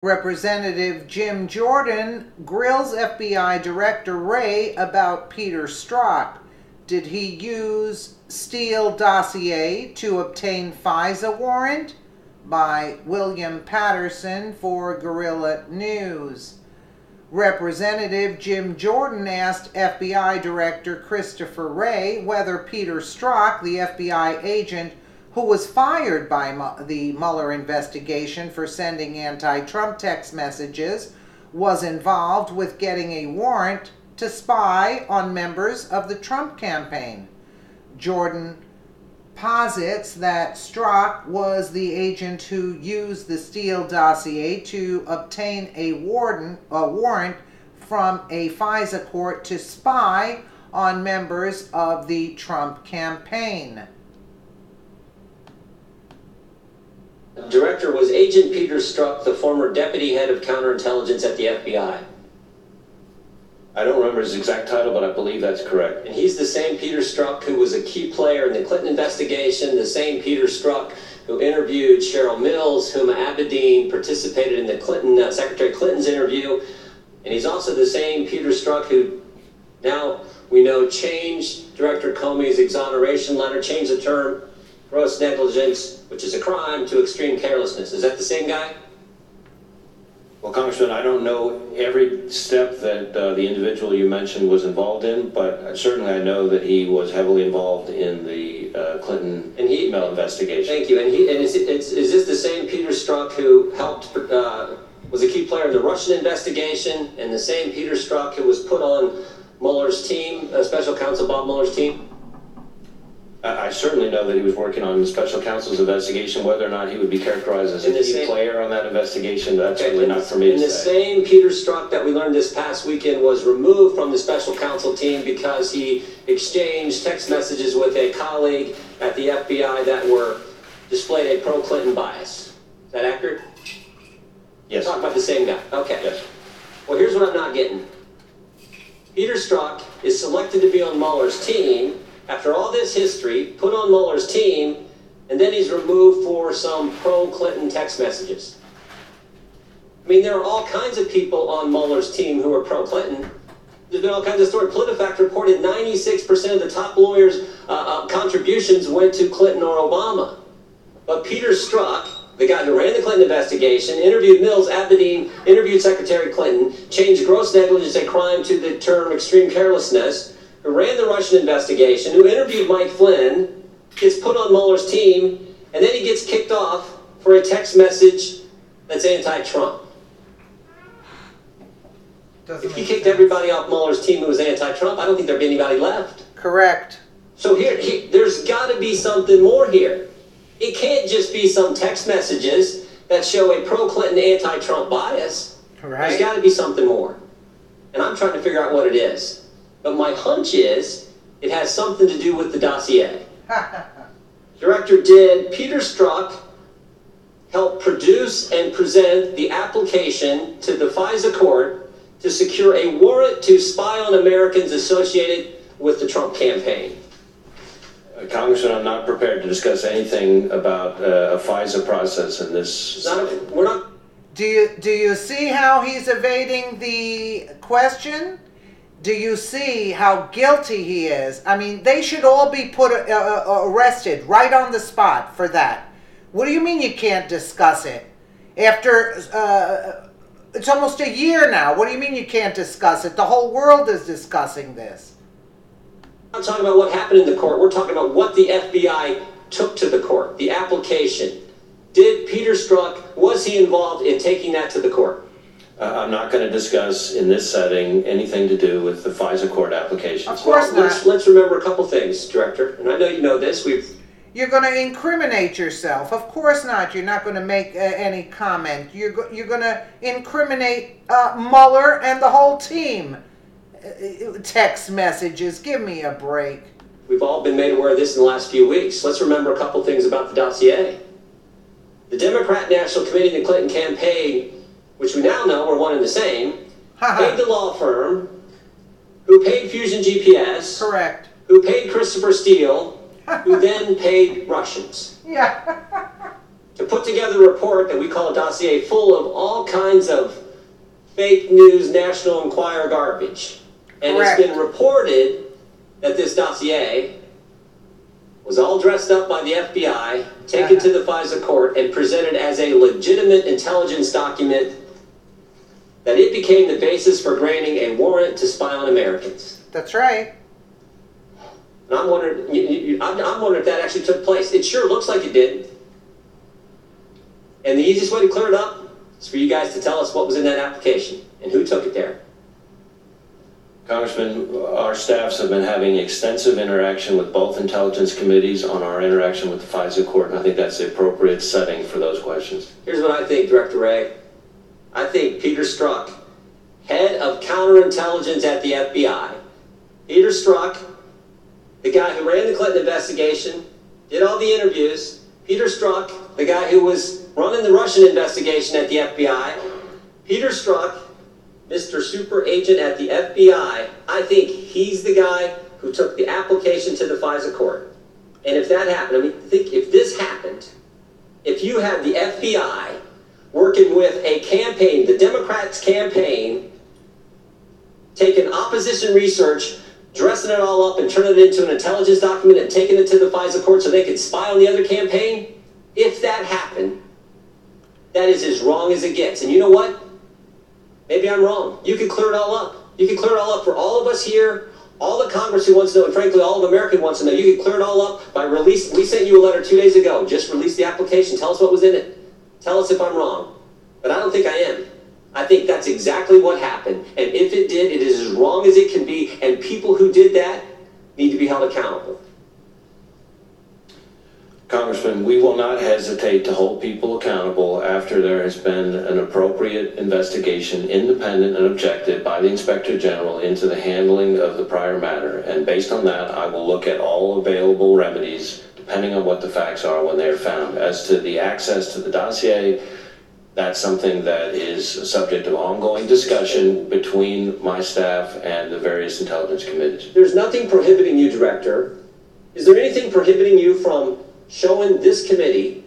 Representative Jim Jordan grills FBI Director Wray about Peter Strock. Did he use Steele dossier to obtain FISA warrant? By William Patterson for Guerrilla News. Representative Jim Jordan asked FBI Director Christopher Wray whether Peter Strock, the FBI agent who was fired by the Mueller investigation for sending anti-Trump text messages, was involved with getting a warrant to spy on members of the Trump campaign. Jordan posits that Strock was the agent who used the Steele dossier to obtain a warrant from a FISA court to spy on members of the Trump campaign. Director, was Agent Peter Strock the former deputy head of counterintelligence at the FBI? I don't remember his exact title, but I believe that's correct. And he's the same Peter Strock who was a key player in the Clinton investigation, the same Peter Strock who interviewed Cheryl Mills, Huma Abedin participated in the Clinton Secretary Clinton's interview, and he's also the same Peter Strock who now we know changed Director Comey's exoneration letter, changed the term gross negligence, which is a crime, to extreme carelessness. Is that the same guy? Well, Congressman, I don't know every step that the individual you mentioned was involved in, but certainly I know that he was heavily involved in the Clinton email investigation. Thank you. And is this the same Peter Strock who helped, was a key player in the Russian investigation, and the same Peter Strock who was put on Mueller's team, Special Counsel Bob Mueller's team? I certainly know that he was working on the special counsel's investigation. Whether or not he would be characterized as a key player on that investigation, that's really not for me to say. And the same Peter Strock that we learned this past weekend was removed from the special counsel team because he exchanged text messages with a colleague at the FBI that displayed a pro-Clinton bias. Is that accurate? Yes. Talk about the same guy. Okay. Yes. Well, here's what I'm not getting. Peter Strock is selected to be on Mueller's team after all this history, put on Mueller's team, and then he's removed for some pro-Clinton text messages. I mean, there are all kinds of people on Mueller's team who are pro-Clinton. There's been all kinds of stories. PolitiFact reported 96% of the top lawyers' contributions went to Clinton or Obama. But Peter Strock, the guy who ran the Clinton investigation, interviewed Mills, Abedin, interviewed Secretary Clinton, changed gross negligence a crime to the term extreme carelessness, who ran the Russian investigation, who interviewed Mike Flynn, gets put on Mueller's team, and then he gets kicked off for a text message that's anti-Trump. If he kicked everybody off Mueller's team who was anti-Trump, I don't think there'd be anybody left. Correct. So there's got to be something more here. It can't just be some text messages that show a pro-Clinton, anti-Trump bias. Right. There's got to be something more. And I'm trying to figure out what it is. But my hunch is it has something to do with the dossier. Director, did Peter Strock help produce and present the application to the FISA court to secure a warrant to spy on Americans associated with the Trump campaign? Congressman, I'm not prepared to discuss anything about a FISA process in this. We're not. Do you see how he's evading the question? Do you see how guilty he is? I mean, they should all be arrested right on the spot for that. What do you mean you can't discuss it? After, it's almost a year now. What do you mean you can't discuss it? The whole world is discussing this. We're not talking about what happened in the court. We're talking about what the FBI took to the court, the application. Did Peter Strock, was he involved in taking that to the court? I'm not going to discuss in this setting anything to do with the FISA court applications. Of course not. Let's remember a couple things, Director. And I know you know this. You're going to incriminate yourself. Of course not. You're not going to make any comment. You're going to incriminate Mueller and the whole team. Text messages. Give me a break. We've all been made aware of this in the last few weeks. Let's remember a couple things about the dossier. The Democrat National Committee and the Clinton campaign, which we now know are one and the same, paid the law firm, who paid Fusion GPS, correct, who paid Christopher Steele, who then paid Russians. Yeah. to put together a report that we call a dossier full of all kinds of fake news, National Enquirer garbage. And Correct. It's been reported that this dossier was all dressed up by the FBI, taken to the FISA court, and presented as a legitimate intelligence document, that it became the basis for granting a warrant to spy on Americans. That's right. And I'm wondering, I'm wondering if that actually took place. It sure looks like it did. And the easiest way to clear it up is for you guys to tell us what was in that application and who took it there. Congressman, our staffs have been having extensive interaction with both intelligence committees on our interaction with the FISA court, and I think that's the appropriate setting for those questions. Here's what I think, Director Wray. I think Peter Strock, head of counterintelligence at the FBI. Peter Strock, the guy who ran the Clinton investigation, did all the interviews. Peter Strock, the guy who was running the Russian investigation at the FBI. Peter Strock, Mr. Super Agent at the FBI, I think he's the guy who took the application to the FISA court. And if that happened, I mean, think if this happened, if you had the FBI working with a campaign, the Democrats' campaign, taking opposition research, dressing it all up and turning it into an intelligence document and taking it to the FISA court so they could spy on the other campaign, if that happened, that is as wrong as it gets. And you know what? Maybe I'm wrong. You can clear it all up. You can clear it all up for all of us here, all the Congress who wants to know, and frankly, all of America wants to know. You can clear it all up by release. We sent you a letter 2 days ago. Just release the application. Tell us what was in it. Tell us if I'm wrong. But I don't think I am. I think that's exactly what happened. And if it did, it is as wrong as it can be. And people who did that need to be held accountable. Congressman, we will not hesitate to hold people accountable after there has been an appropriate investigation, independent and objective, by the Inspector General into the handling of the prior matter. And based on that, I will look at all available remedies, depending on what the facts are when they are found. As to the access to the dossier, that's something that is a subject of ongoing discussion between my staff and the various intelligence committees. There's nothing prohibiting you, Director. Is there anything prohibiting you from showing this committee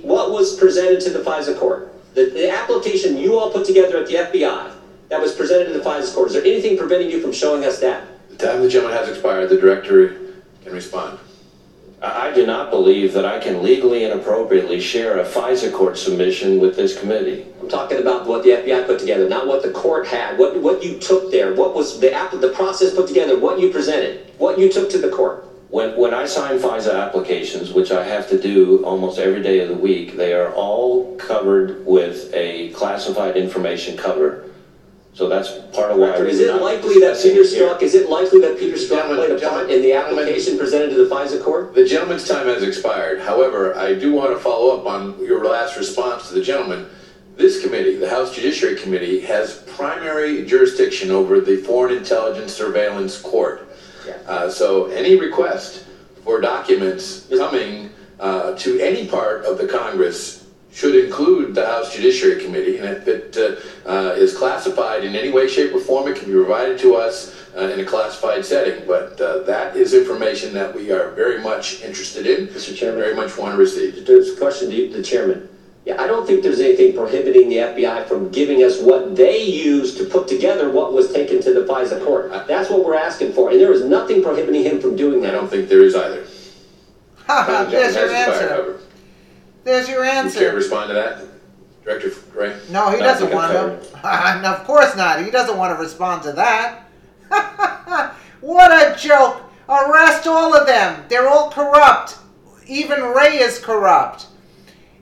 what was presented to the FISA court? The application you all put together at the FBI that was presented to the FISA court. Is there anything preventing you from showing us that? The time of the gentleman has expired. The Director can respond. I do not believe that I can legally and appropriately share a FISA court submission with this committee. I'm talking about what the FBI put together, not what the court had, what you took there, what was the process put together, what you presented, what you took to the court. When I sign FISA applications, which I have to do almost every day of the week, they are all covered with a classified information cover. So that's part of why. Is it likely that Peter Strock played a part in the application presented to the FISA court? The gentleman's time has expired. However, I do want to follow up on your last response to the gentleman. This committee, the House Judiciary Committee, has primary jurisdiction over the Foreign Intelligence Surveillance Court. Yeah. So any request for documents coming to any part of the Congress should include the House Judiciary Committee, and if it is classified in any way, shape, or form, it can be provided to us in a classified setting. But that is information that we are very much interested in, Mr. Chairman, very much want to receive. There's a question to the Chairman. Yeah, I don't think there's anything prohibiting the FBI from giving us what they used to put together what was taken to the FISA court. That's what we're asking for, and there is nothing prohibiting him from doing that. I don't think there is either. There's your answer. There's your You answer. can't respond to that, Director Wray? No, he doesn't want to. Of course not. He doesn't want to respond to that. What a joke. Arrest all of them. They're all corrupt. Even Wray is corrupt.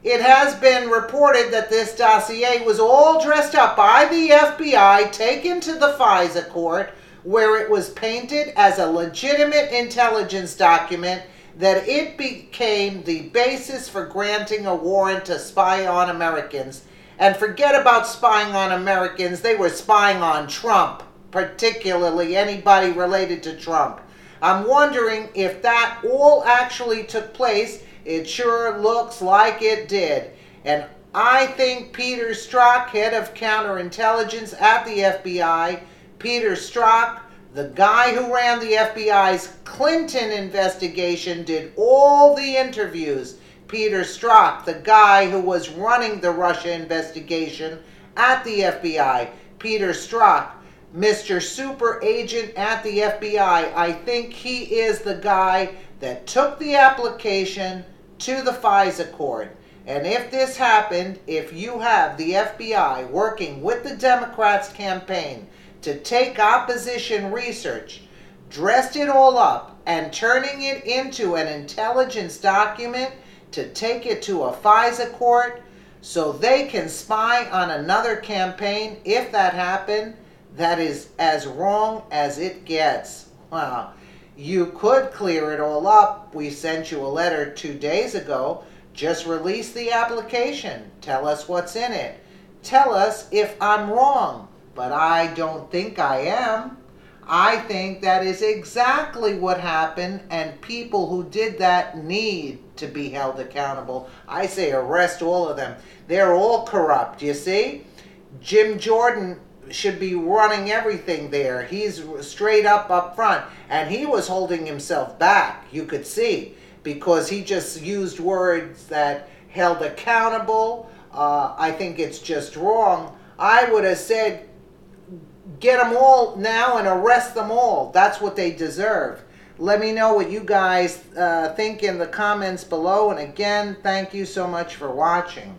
It has been reported that this dossier was all dressed up by the FBI, taken to the FISA court, where it was painted as a legitimate intelligence document, that it became the basis for granting a warrant to spy on Americans. And forget about spying on Americans, they were spying on Trump, particularly anybody related to Trump. I'm wondering if that all actually took place. It sure looks like it did. And I think Peter Strock, head of counterintelligence at the FBI, Peter Strock, the guy who ran the FBI's Clinton investigation, did all the interviews, Peter Strock, the guy who was running the Russia investigation at the FBI. Peter Strock, Mr. Super Agent at the FBI. I think he is the guy that took the application to the FISA court. And if this happened, if you have the FBI working with the Democrats' campaign to take opposition research, dressed it all up, and turning it into an intelligence document to take it to a FISA court so they can spy on another campaign, if that happened, that is as wrong as it gets. Wow. You could clear it all up. We sent you a letter 2 days ago. Just release the application. Tell us what's in it. Tell us if I'm wrong. But I don't think I am. I think that is exactly what happened, and people who did that need to be held accountable. I say arrest all of them. They're all corrupt, you see? Jim Jordan should be running everything there. He's straight up front, and he was holding himself back, you could see, because he just used words that held accountable. I think it's just wrong. I would have said, get them all now and arrest them all. That's what they deserve. Let me know what you guys think in the comments below. And again, thank you so much for watching.